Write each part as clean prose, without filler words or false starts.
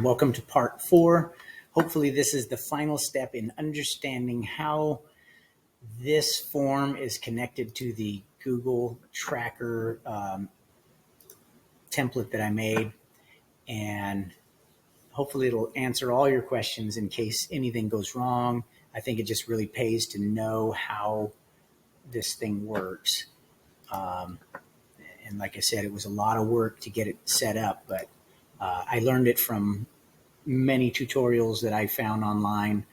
Welcome to part 4. Hopefully this is the final step in understanding how this form is connected to the Google Tracker template that I made, and hopefully it'll answer all your questions in case anything goes wrong. I think it just really pays to know how this thing works. And like I said, it was a lot of work to get it set up, but I learned it from many tutorials that I found online.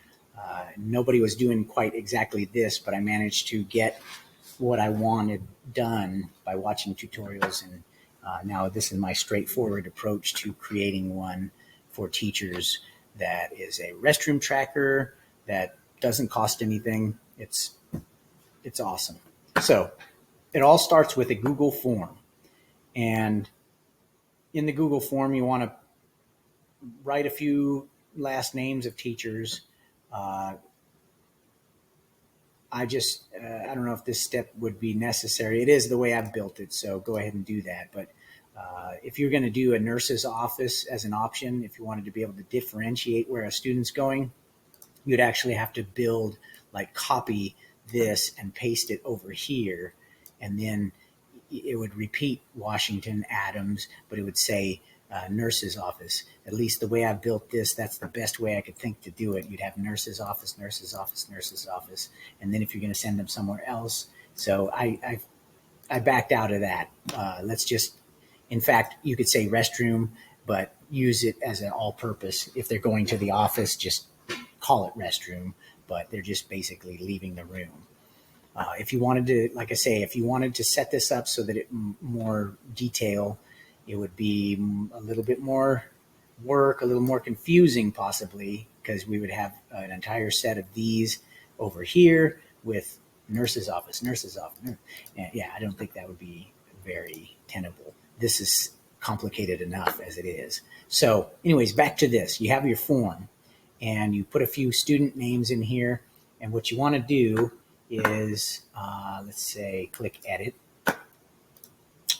Nobody was doing quite exactly this, but I managed to get what I wanted done by watching tutorials. And now this is my straightforward approach to creating one for teachers that is a restroom tracker that doesn't cost anything. It's awesome. So it all starts with a Google form. And in the Google form, you want to write a few last names of teachers. I don't know if this step would be necessary. It is the way I've built it, so go ahead and do that. But if you're going to do a nurse's office as an option, if you wanted to be able to differentiate where a student's going, you'd actually have to copy this and paste it over here. And then it would repeat Washington, Adams, but it would say nurse's office. At least the way I've built this, that's the best way I could think to do it. You'd have nurse's office, nurse's office, nurse's office. And then if you're going to send them somewhere else. So I backed out of that. In fact, you could say restroom, but use it as an all-purpose. If they're going to the office, just call it restroom, but they're just basically leaving the room. If you wanted to, like I say, if you wanted to set this up so that it more detail, it would be a little bit more work, a little more confusing possibly, because we would have an entire set of these over here with nurse's office. Yeah, I don't think that would be very tenable. This is complicated enough as it is. So anyways, back to this. You have your form and you put a few student names in here. And what you want to do is, let's say, click edit,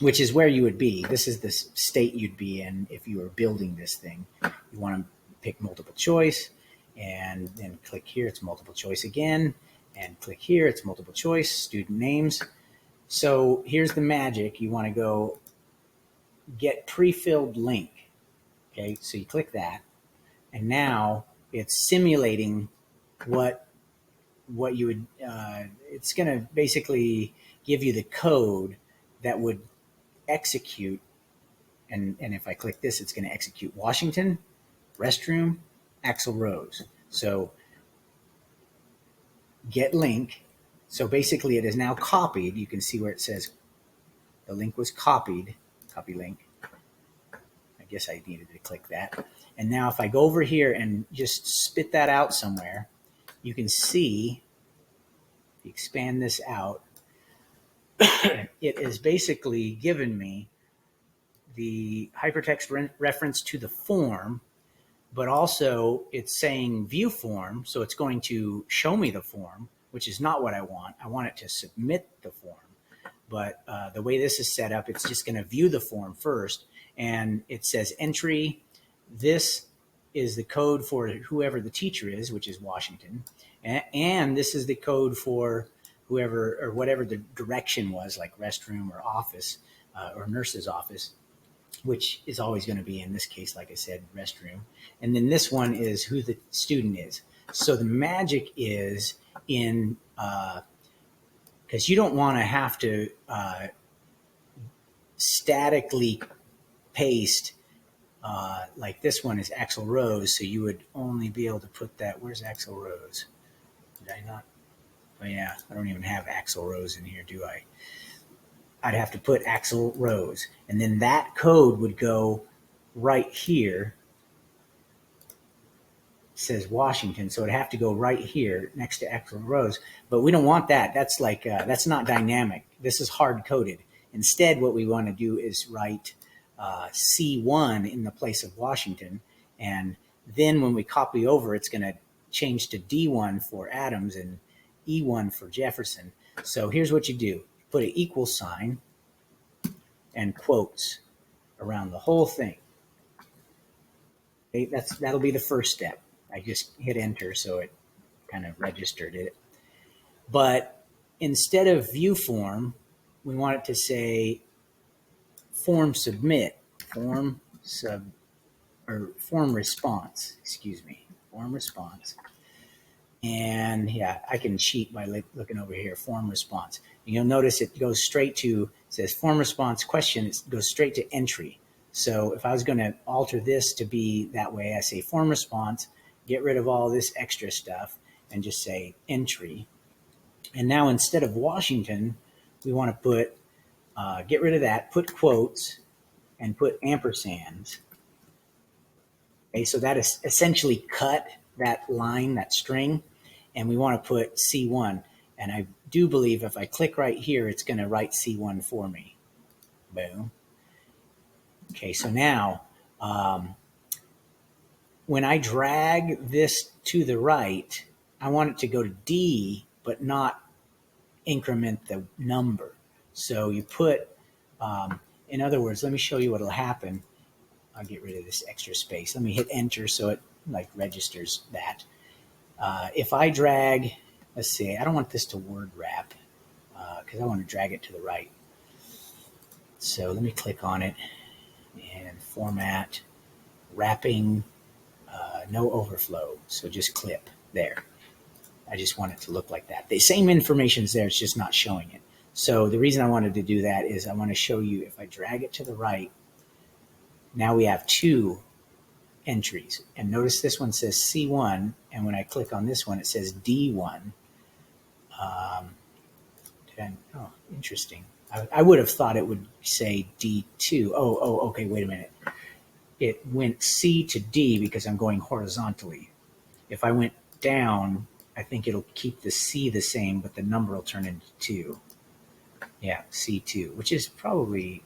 which is where you would be. This is the state you'd be in if you were building this thing. You want to pick multiple choice and then click here. It's multiple choice again. And click here. It's multiple choice, student names. So here's the magic. You want to go get pre-filled link. Okay, so you click that. And now it's simulating what you would, it's going to basically give you the code that would execute. And if I click this, it's going to execute Washington, restroom, Axl Rose. So get link. So basically it is now copied. You can see where it says the link was copied, copy link. I guess I needed to click that. And now if I go over here and just spit that out somewhere, you can see, expand this out, it is basically given me the hypertext reference to the form, but also it's saying view form. So it's going to show me the form, which is not what I want. I want it to submit the form. But the way this is set up, it's just going to view the form first. And it says entry. This is the code for whoever the teacher is, which is Washington. And this is the code for whoever or whatever the direction was, like restroom or office or nurse's office, which is always going to be, in this case, like I said, restroom. And then this one is who the student is. So the magic is in, because you don't want to have to statically paste, like this one is Axl Rose, so you would only be able to put that. Where's Axl Rose? Did I not? Oh yeah, I don't even have Axl Rose in here, do I? I'd have to put Axl Rose, and then that code would go right here. It says Washington, so it'd have to go right here next to Axl Rose. But we don't want that. That's like that's not dynamic. This is hard coded. Instead, what we want to do is write C1 in the place of Washington, and then when we copy over, it's going to change to D1 for Adams and E1 for Jefferson. So here's what you do. Put an equal sign and quotes around the whole thing. Okay, that'll be the first step. I just hit enter, so it kind of registered it. But instead of view form, we want it to say form submit, form sub, or form response, excuse me, form response. And yeah, I can cheat by looking over here, form response. And you'll notice it goes straight to, it says form response question, it goes straight to entry. So if I was going to alter this to be that way, I say form response, get rid of all this extra stuff, and just say entry. And now instead of Washington, we want to put, get rid of that, put quotes, and put ampersands. Okay, so that is essentially cut that line, that string, and we want to put C1. And I do believe if I click right here, it's going to write C1 for me. Boom. Okay, so now when I drag this to the right, I want it to go to D, but not increment the number. So you put, in other words, let me show you what will happen. I'll get rid of this extra space. Let me hit enter so it like registers that. If I drag, let's see, I don't want this to word wrap because I want to drag it to the right. So let me click on it and format, wrapping, no overflow. So just clip there. I just want it to look like that. The same information's there, it's just not showing it. So the reason I wanted to do that is I want to show you if I drag it to the right, now we have two entries. And notice this one says C1, and when I click on this one, it says D1. Oh, interesting. I would have thought it would say D2. Oh, okay, wait a minute. It went C to D because I'm going horizontally. If I went down, I think it'll keep the C the same, but the number will turn into 2. Yeah, C2, which is probably,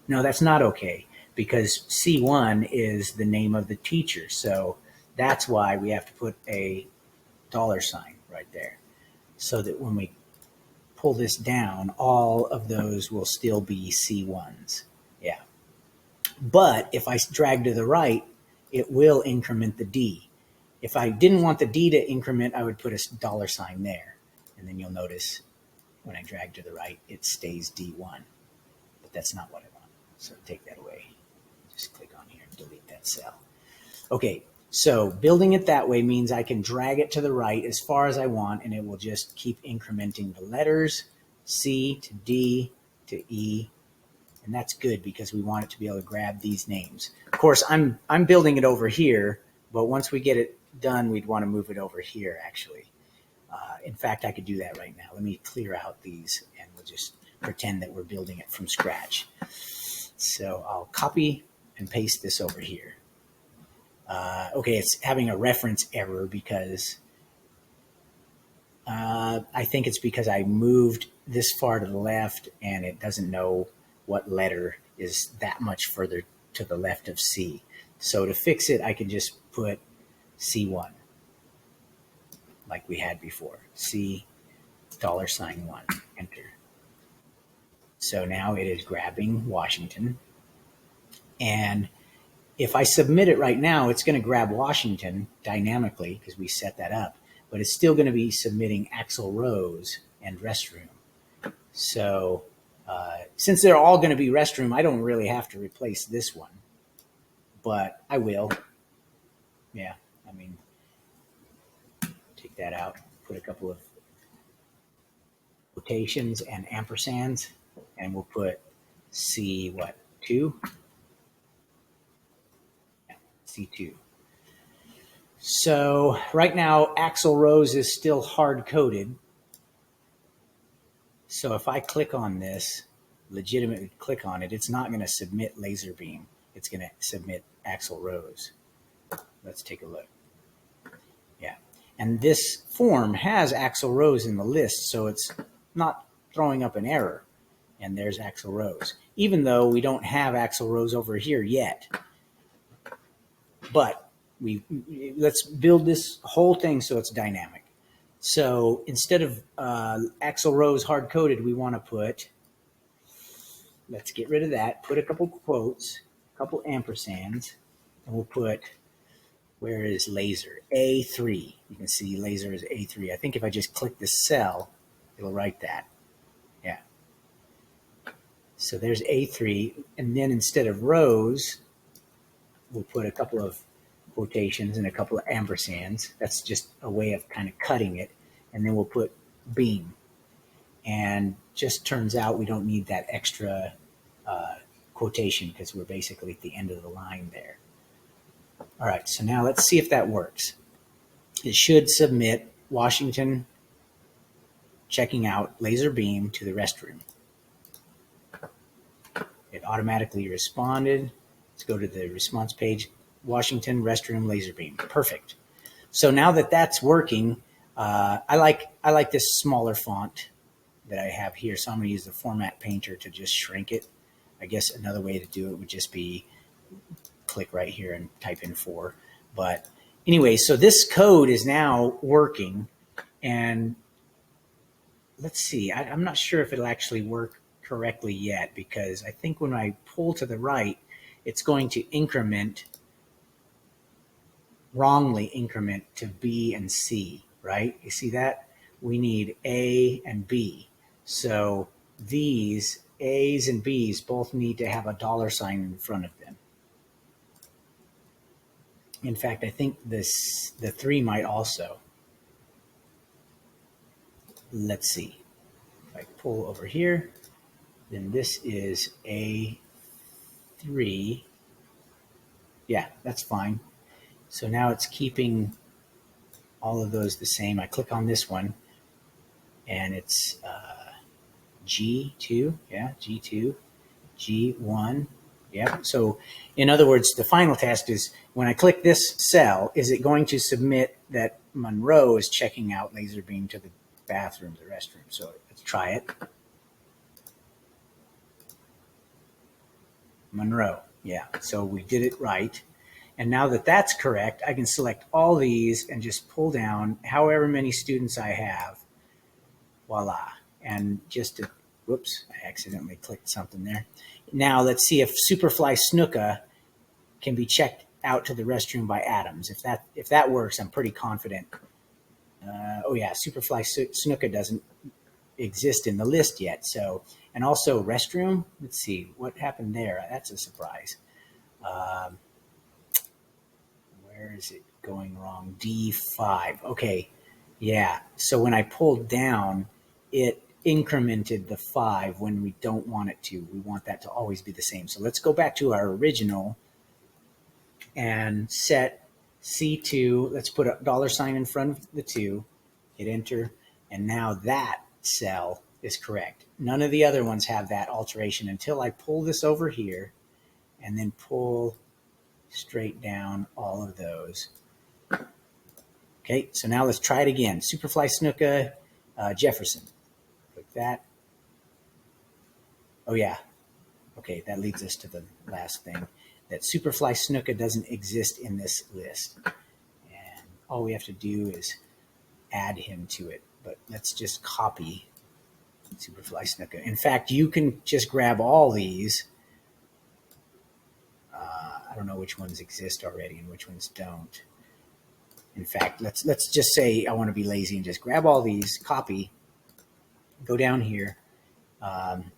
no, that's not okay because C1 is the name of the teacher. So that's why we have to put a $sign right there so that when we pull this down, all of those will still be C1s. Yeah. But if I drag to the right, it will increment the D. If I didn't want the D to increment, I would put a $sign there. And then you'll notice when I drag to the right, it stays D1. But that's not what I want. So take that away. Just click on here and delete that cell. Okay, so building it that way means I can drag it to the right as far as I want, and it will just keep incrementing the letters, C to D to E. And that's good because we want it to be able to grab these names. Of course, I'm building it over here, but once we get it done, we'd want to move it over here, actually. In fact, I could do that right now. Let me clear out these, and we'll just pretend that we're building it from scratch. So I'll copy and paste this over here. Okay, it's having a reference error because I think it's because I moved this far to the left, and it doesn't know what letter is that much further to the left of C. So to fix it, I can just put C1 like we had before. C $1, enter. So now it is grabbing Washington. And if I submit it right now, it's going to grab Washington dynamically because we set that up, but it's still going to be submitting Axl Rose and Restroom. So since they're all going to be Restroom, I don't really have to replace this one, but I will. Yeah, I mean, take that out, put a couple of quotations and ampersands, and we'll put C, what, 2? Yeah, C2. So right now, Axl Rose is still hard-coded. So if I click on this, legitimately click on it, it's not going to submit Laserbeam. It's going to submit Axl Rose. Let's take a look. Yeah. And this form has Axl Rose in the list, so it's not throwing up an error. And there's Axl Rose, even though we don't have Axl Rose over here yet. But let's build this whole thing so it's dynamic. So instead of Axl Rose hard-coded, we want to put, let's get rid of that, put a couple quotes, a couple ampersands, and we'll put Where is laser? A3. You can see laser is A3. I think if I just click the cell, it'll write that. Yeah. So there's A3. And then instead of rows, we'll put a couple of quotations and a couple of ampersands. That's just a way of kind of cutting it. And then we'll put beam. And just turns out we don't need that extra quotation because we're basically at the end of the line there. All right, so now let's see if that works. It should submit Washington checking out laser beam to the restroom. It automatically responded. Let's go to the response page. Washington restroom laser beam. Perfect. So now that that's working, I like this smaller font that I have here. So I'm going to use the format painter to just shrink it. I guess another way to do it would just be click right here and type in 4. But anyway, so this code is now working. And let's see, I'm not sure if it'll actually work correctly yet, because I think when I pull to the right, it's going to wrongly increment to B and C, right? You see that? We need A and B. So these A's and B's both need to have a $sign in front of them. In fact, I think the 3 might also. Let's see. If I pull over here, then this is A3. Yeah, that's fine. So now it's keeping all of those the same. I click on this one, and it's G2. Yeah, G2, G1. Yeah. So in other words, the final test is when I click this cell, is it going to submit that Monroe is checking out laser beam to the bathroom, the restroom? So let's try it. Monroe. Yeah. So we did it right. And now that that's correct, I can select all these and just pull down however many students I have. Voila. And just to, whoops, I accidentally clicked something there. Now let's see if Superfly Snuka can be checked out to the restroom by Adams. If that works, I'm pretty confident. Oh yeah, Superfly Snuka doesn't exist in the list yet. So, and also restroom. Let's see what happened there. That's a surprise. Where is it going wrong? D5. Okay. Yeah. So when I pulled down, it incremented the 5 when we don't want it to. We want that to always be the same. So let's go back to our original and set C2. Let's put a $sign in front of the 2, hit enter, and now that cell is correct. None of the other ones have that alteration until I pull this over here and then pull straight down all of those. Okay, so now let's try it again. Superfly Snuka, Jefferson. Click that. Oh yeah. Okay, that leads us to the last thing. That Superfly Snuka doesn't exist in this list. And all we have to do is add him to it. But let's just copy Superfly Snuka. In fact, you can just grab all these. I don't know which ones exist already and which ones don't. In fact, let's just say I want to be lazy and just grab all these, copy, go down here, and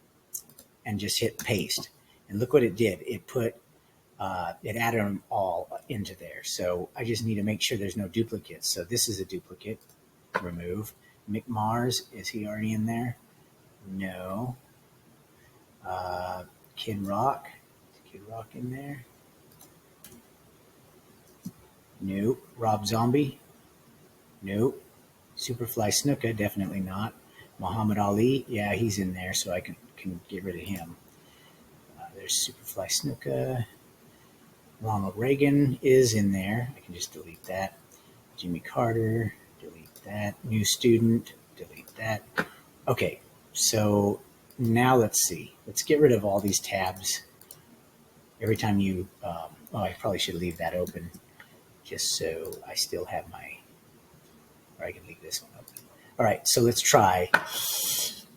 just hit paste. And look what it did. It added them all into there. So I just need to make sure there's no duplicates. So this is a duplicate. Remove. Mick Mars, is he already in there? No. Kid Rock. Is Kid Rock in there? Nope. Rob Zombie? Nope. Superfly Snuka, definitely not. Muhammad Ali, yeah, he's in there, so I can get rid of him. There's Superfly Snuka. Ronald Reagan is in there. I can just delete that. Jimmy Carter, delete that. New student, delete that. Okay, so now let's see. Let's get rid of all these tabs. Every time you, I probably should leave that open just so I still have my, or I can leave this one open. All right, so let's try Superfly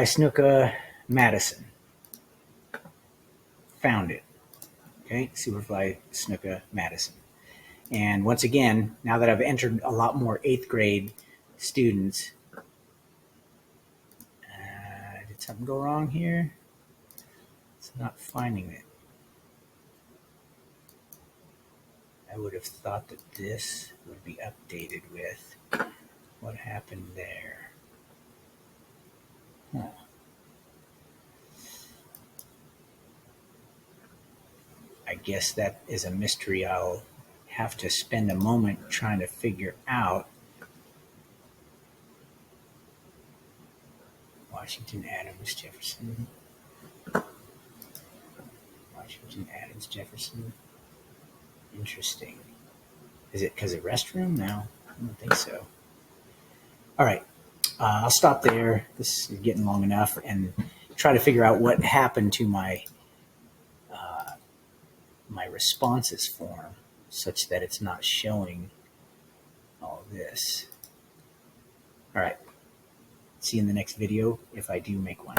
Snuka Madison. Found it. Okay, Superfly Snuka Madison. And once again, now that I've entered a lot more 8th grade students, did something go wrong here? It's not finding it. I would have thought that this would be updated with what happened there. Huh. I guess that is a mystery I'll have to spend a moment trying to figure out. Washington, Adams, Jefferson. Washington, Adams, Jefferson. Interesting. Is it because of restroom? No, I don't think so. All right. I'll stop there. This is getting long enough, and try to figure out what happened to my my responses form such that it's not showing all this. All right. See you in the next video if I do make one.